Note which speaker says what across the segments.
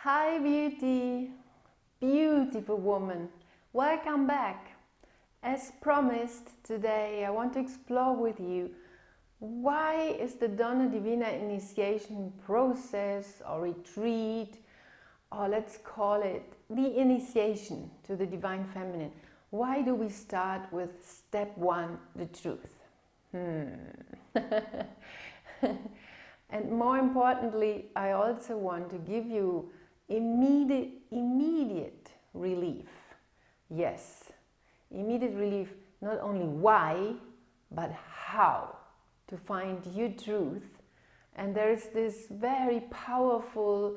Speaker 1: Hi beauty, beautiful woman, welcome back. As promised, today I want to explore with you why is the Donna Divina initiation process or retreat, or let's call it the initiation to the Divine Feminine. Why do we start with step 1, the truth? And more importantly, I also want to give you immediate relief. Yes, immediate relief, not only why, but how to find your truth. And there is this very powerful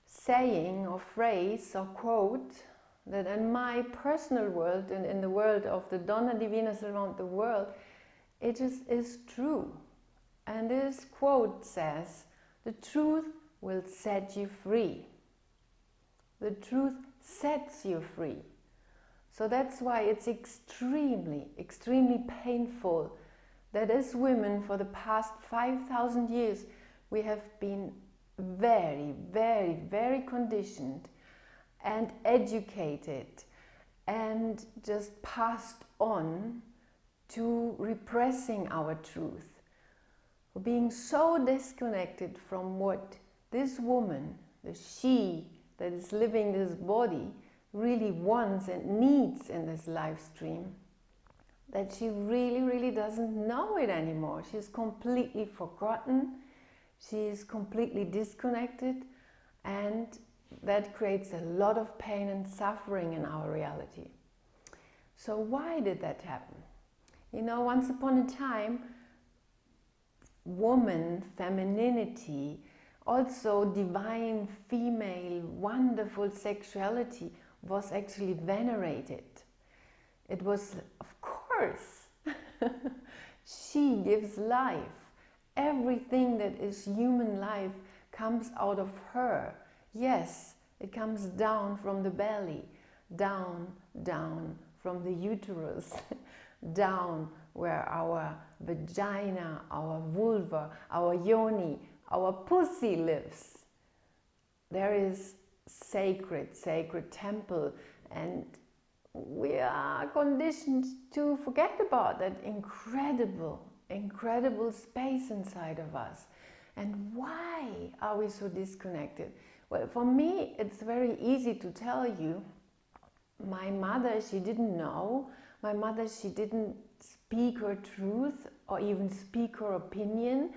Speaker 1: saying or phrase or quote that in my personal world and in the world of the Donna Divinas around the world, it just is true. And this quote says, "The truth will set you free." The truth sets you free. So that's why it's extremely painful that as women for the past 5,000 years we have been very conditioned and educated and just passed on to repressing our truth. Being so disconnected from what this woman, the she that is living this body, really wants and needs in this live stream, that she really doesn't know it anymore. She's completely forgotten, she's completely disconnected, and that creates a lot of pain and suffering in our reality. So why did that happen? You know, once upon a time, woman, femininity, also divine female, wonderful sexuality was actually venerated. It was, of course, she gives life. Everything that is human life comes out of her. Yes, it comes down from the belly, down from the uterus, down where our vagina, our vulva, our yoni, our pussy lives. There is sacred temple, and we are conditioned to forget about that incredible space inside of us. And why are we so disconnected? Well, for me, it's very easy to tell you. My mother, she didn't know. My mother, she didn't speak her truth or even speak her opinion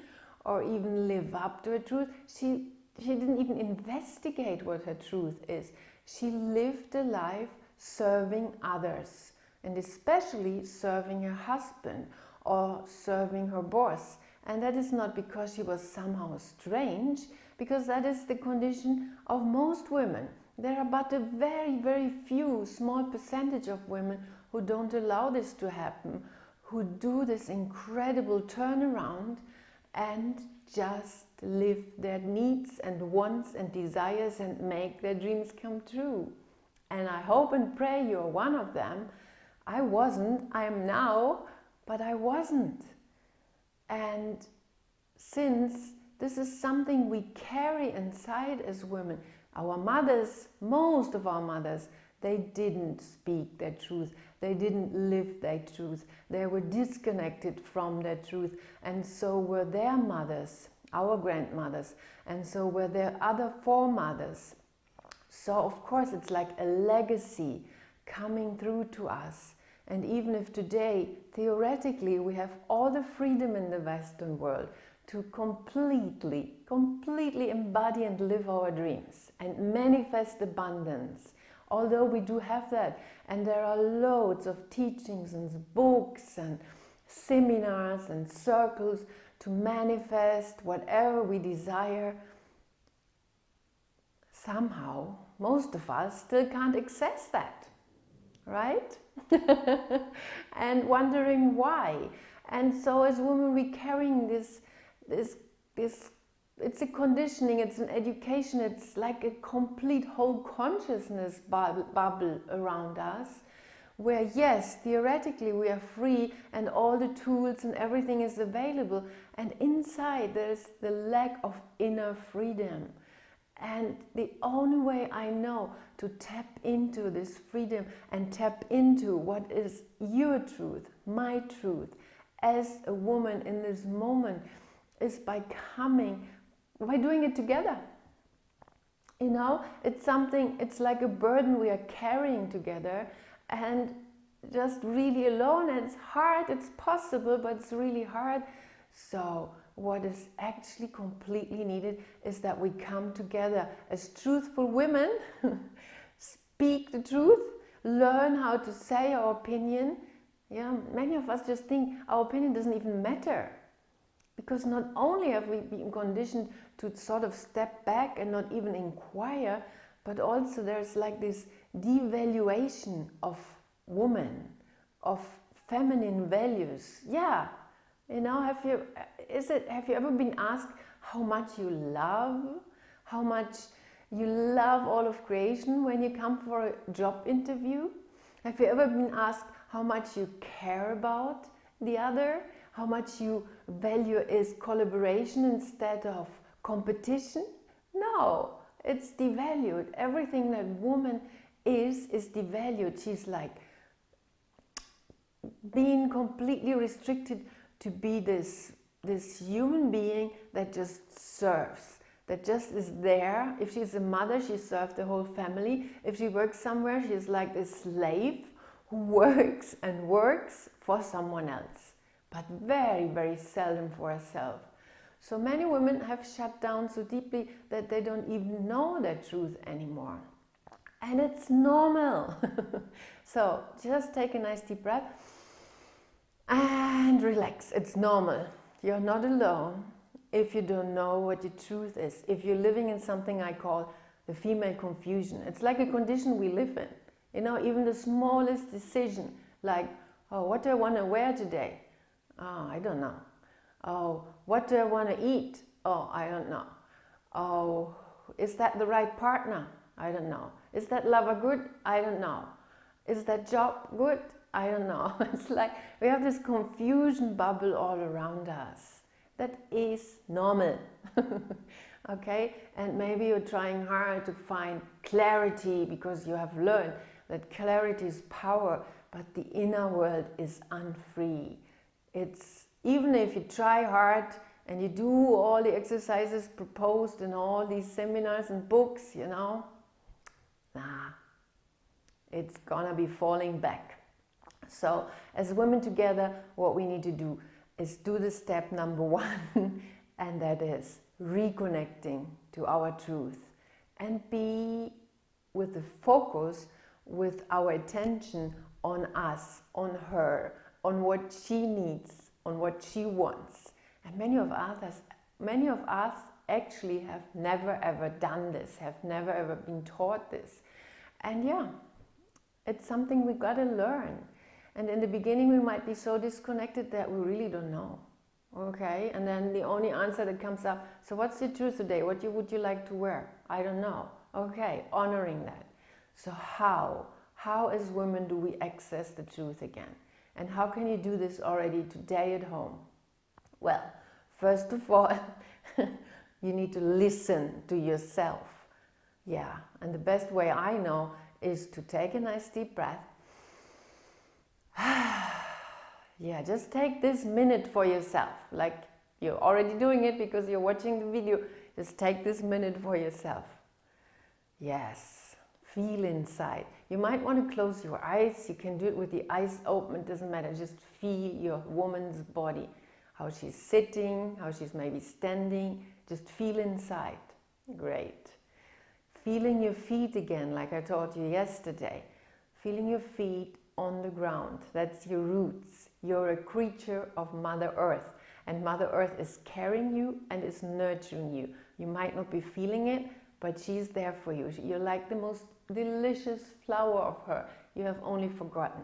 Speaker 1: or even live up to her truth. She didn't even investigate what her truth is. She lived a life serving others, and especially serving her husband or serving her boss. And that is not because she was somehow strange, because that is the condition of most women. There are but a very few, small percentage of women who don't allow this to happen, who do this incredible turnaround and just live their needs and wants and desires and make their dreams come true. And I hope and pray you're one of them. I wasn't, I am now, but I wasn't. And since this is something we carry inside as women, our mothers, most of our mothers, they didn't speak their truth. They didn't live their truth. They were disconnected from their truth. And so were their mothers, our grandmothers. And so were their other foremothers. So of course it's like a legacy coming through to us. And even if today, theoretically, we have all the freedom in the Western world to completely embody and live our dreams and manifest abundance. Although we do have that, and there are loads of teachings and books and seminars and circles to manifest whatever we desire, somehow most of us still can't access that, right? And wondering why. And so as women, we're carrying this, it's a conditioning, it's an education, it's like a complete whole consciousness bubble around us, where yes, theoretically we are free and all the tools and everything is available, and inside there's the lack of inner freedom. And the only way I know to tap into this freedom and tap into what is your truth, my truth, as a woman in this moment, is by doing it together. You know, it's like a burden we are carrying together, and just really alone, and it's hard, it's possible, but it's really hard. So what is actually completely needed is that we come together as truthful women, speak the truth, learn how to say our opinion. Yeah, many of us just think our opinion doesn't even matter, because not only have we been conditioned to sort of step back and not even inquire, but also there's like this devaluation of woman, of feminine values. Yeah, you know, have you ever been asked how much you love all of creation when you come for a job interview? Have you ever been asked how much you care about the other? How much you value is collaboration instead of competition? No, it's devalued. Everything that woman is devalued. She's like being completely restricted to be this human being that just serves, that just is there. If she's a mother, she serves the whole family. If she works somewhere, she's like this slave who works and works for someone else, but very, very seldom for herself. So many women have shut down so deeply that they don't even know their truth anymore. And it's normal. So just take a nice deep breath and relax. It's normal. You're not alone if you don't know what your truth is. If you're living in something I call the female confusion. It's like a condition we live in. You know, even the smallest decision, like, oh, what do I want to wear today? Oh, I don't know. Oh, what do I want to eat? Oh, I don't know. Oh, is that the right partner? I don't know. Is that lover good? I don't know. Is that job good? I don't know. It's like we have this confusion bubble all around us. That is normal. Okay? And maybe you're trying hard to find clarity because you have learned that clarity is power, but the inner world is unfree. It's even if you try hard and you do all the exercises proposed in all these seminars and books, you know, it's gonna be falling back. So as women together, what we need to do is do the step number one, and that is reconnecting to our truth and be with the focus, with our attention on us, on her, on what she needs, on what she wants. And many of us actually have never ever done this, have never ever been taught this. And yeah, it's something we gotta learn. And in the beginning we might be so disconnected that we really don't know. Okay, and then the only answer that comes up, so what's the truth today? What would you like to wear? I don't know. Okay, honoring that. So how as women do we access the truth again? And how can you do this already today at home? Well, first of all, you need to listen to yourself. Yeah, and the best way I know is to take a nice deep breath. Yeah, just take this minute for yourself. Like you're already doing it because you're watching the video. Just take this minute for yourself. Yes, feel inside. You might want to close your eyes. You can do it with the eyes open. It doesn't matter. Just feel your woman's body. How she's sitting, how she's maybe standing. Just feel inside. Great. Feeling your feet again, like I taught you yesterday. Feeling your feet on the ground. That's your roots. You're a creature of Mother Earth, and Mother Earth is carrying you and is nurturing you. You might not be feeling it, but she's there for you. You're like the most delicious flower of her. You have only forgotten.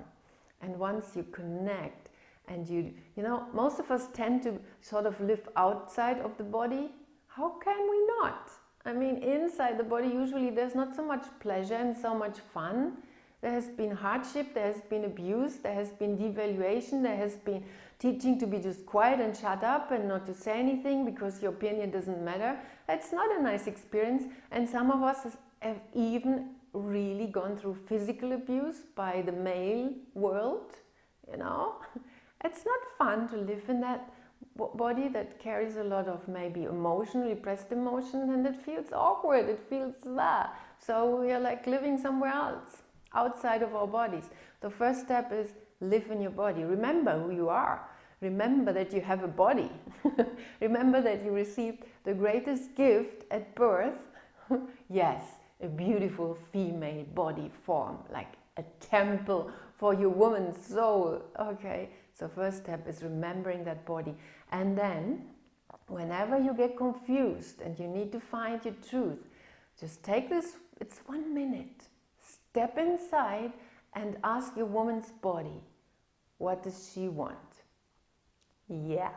Speaker 1: And once you connect, and you know, most of us tend to sort of live outside of the body. How can we not? I mean, inside the body, usually there's not so much pleasure and so much fun. There has been hardship, there has been abuse, there has been devaluation, there has been teaching to be just quiet and shut up and not to say anything because your opinion doesn't matter. It's not a nice experience, and some of us have even really gone through physical abuse by the male world, you know. It's not fun to live in that body that carries a lot of maybe repressed emotions, and it feels awkward, it feels that. So we are like living somewhere else, outside of our bodies. The first step is live in your body. Remember who you are. Remember that you have a body. Remember that you received the greatest gift at birth. Yes, a beautiful female body form, like a temple for your woman's soul. Okay, so first step is remembering that body. And then, whenever you get confused and you need to find your truth, just take this, it's 1 minute. Step inside and ask your woman's body, what does she want? Yeah.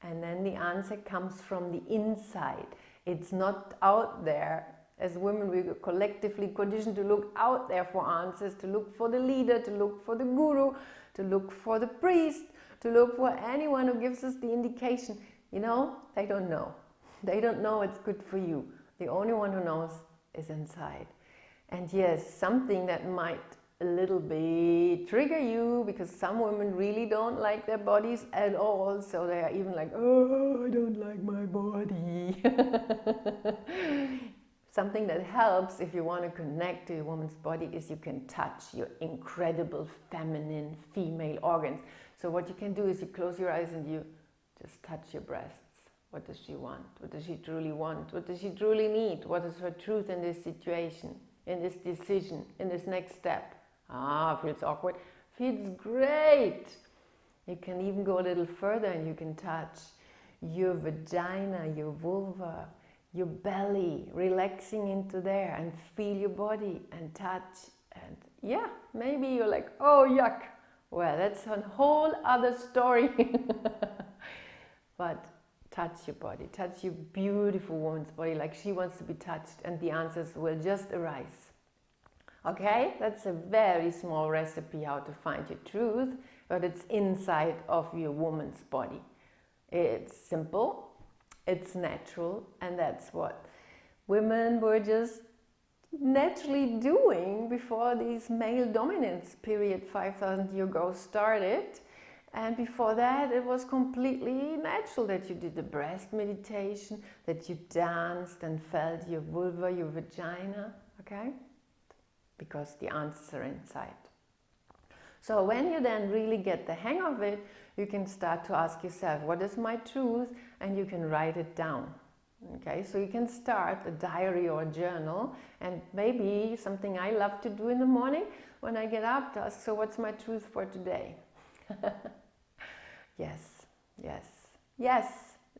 Speaker 1: And then the answer comes from the inside. It's not out there. As women, we are collectively conditioned to look out there for answers, to look for the leader, to look for the guru, to look for the priest, to look for anyone who gives us the indication. You know, they don't know. They don't know what's good for you. The only one who knows is inside. And yes, something that might a little bit trigger you, because some women really don't like their bodies at all, so they are even like, oh, I don't like my body. Something that helps if you want to connect to your woman's body is you can touch your incredible feminine female organs. So what you can do is you close your eyes and you just touch your breasts. What does she want? What does she truly want? What does she truly need? What is her truth in this situation, in this decision, in this next step? Feels awkward. Feels great. You can even go a little further and you can touch your vagina, your vulva, your belly, relaxing into there, and feel your body and touch. And yeah, maybe you're like, oh, yuck. Well, that's a whole other story. But touch your body, touch your beautiful woman's body like she wants to be touched, and the answers will just arise. Okay, that's a very small recipe how to find your truth, but it's inside of your woman's body. It's simple, it's natural, and that's what women were just naturally doing before this male dominance period 5,000 years ago started. And before that, it was completely natural that you did the breast meditation, that you danced and felt your vulva, your vagina, okay? Because the answers are inside. So when you then really get the hang of it, you can start to ask yourself, what is my truth? And you can write it down. Okay, so you can start a diary or a journal, and maybe something I love to do in the morning when I get up to ask, so what's my truth for today? Yes, yes, yes,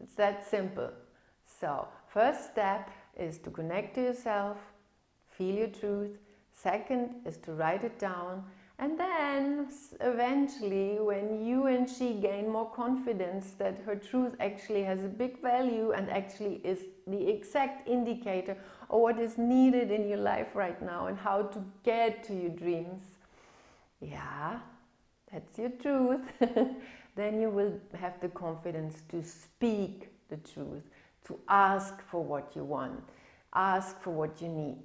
Speaker 1: it's that simple. So first step is to connect to yourself, feel your truth. Second is to write it down, and then eventually when you and she gain more confidence that her truth actually has a big value and actually is the exact indicator of what is needed in your life right now and how to get to your dreams, yeah, that's your truth, then you will have the confidence to speak the truth, to ask for what you want, ask for what you need.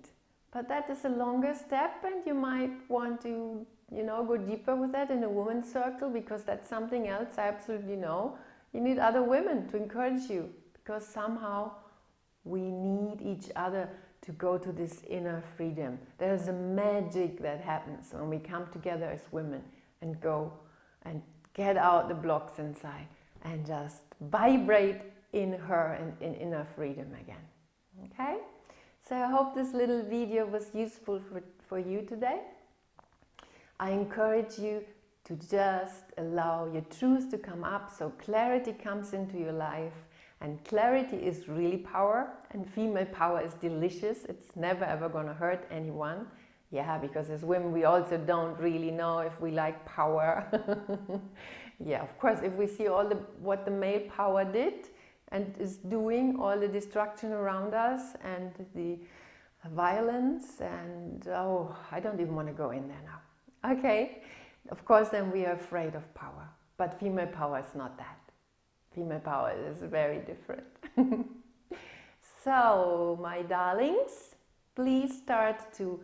Speaker 1: But that is a longer step, and you might want to, go deeper with that in a woman's circle, because that's something else I absolutely know. You need other women to encourage you, because somehow we need each other to go to this inner freedom. There's a magic that happens when we come together as women and go and get out the blocks inside and just vibrate in her and in inner freedom again. Okay? So I hope this little video was useful for you today. I encourage you to just allow your truth to come up so clarity comes into your life. And clarity is really power, and female power is delicious. It's never ever going to hurt anyone. Yeah, because as women we also don't really know if we like power. Yeah, of course, if we see what the male power did and is doing, all the destruction around us and the violence, and oh, I don't even want to go in there now. Okay, of course then we are afraid of power, but female power is not that. Female power is very different. So, my darlings, please start to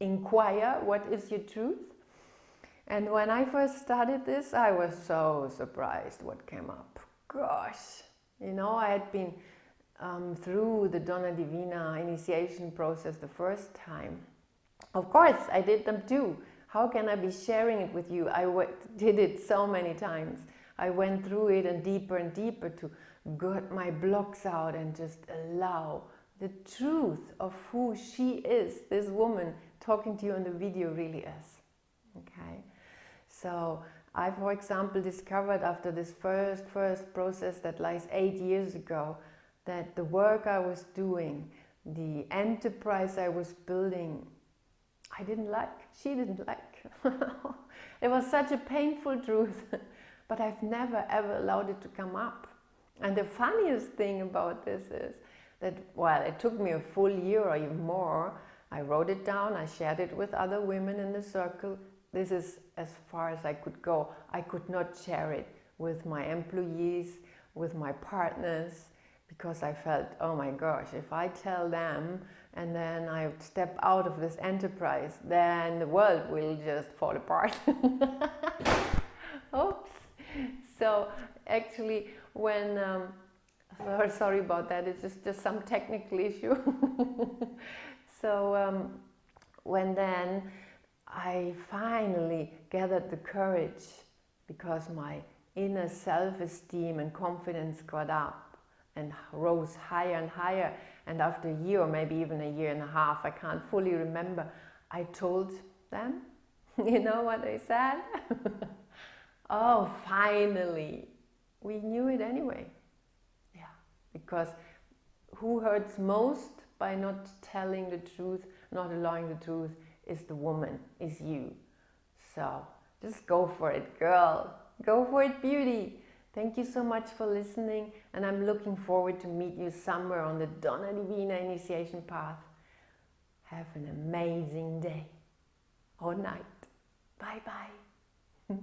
Speaker 1: inquire what is your truth. And when I first started this, I was so surprised what came up. Gosh, you know, I had been through the Donna Divina initiation process the first time. Of course, I did them too. How can I be sharing it with you? I did it so many times. I went through it and deeper to get my blocks out and just allow the truth of who she is, this woman talking to you in the video really is. Okay, so I, for example, discovered after this first process that lies 8 years ago, that the work I was doing, the enterprise I was building, I didn't like, she didn't like. It was such a painful truth, but I've never ever allowed it to come up. And the funniest thing about this is that, well, it took me a full year or even more. I wrote it down, I shared it with other women in the circle. This is as far as I could go. I could not share it with my employees, with my partners, because I felt, oh my gosh, if I tell them and then I step out of this enterprise, then the world will just fall apart. Oops. So actually, when, sorry about that, it's just some technical issue. So when then I finally gathered the courage, because my inner self-esteem and confidence got up and rose higher and higher, and after a year or maybe even a year and a half, I can't fully remember, I told them, you know what they said? Oh, finally, we knew it anyway. Yeah, because who hurts most by not telling the truth, not allowing the truth, is the woman, is you. So just go for it, girl. Go for it, beauty. Thank you so much for listening, and I'm looking forward to meet you somewhere on the Donna Divina initiation path. Have an amazing day or night. Bye-bye.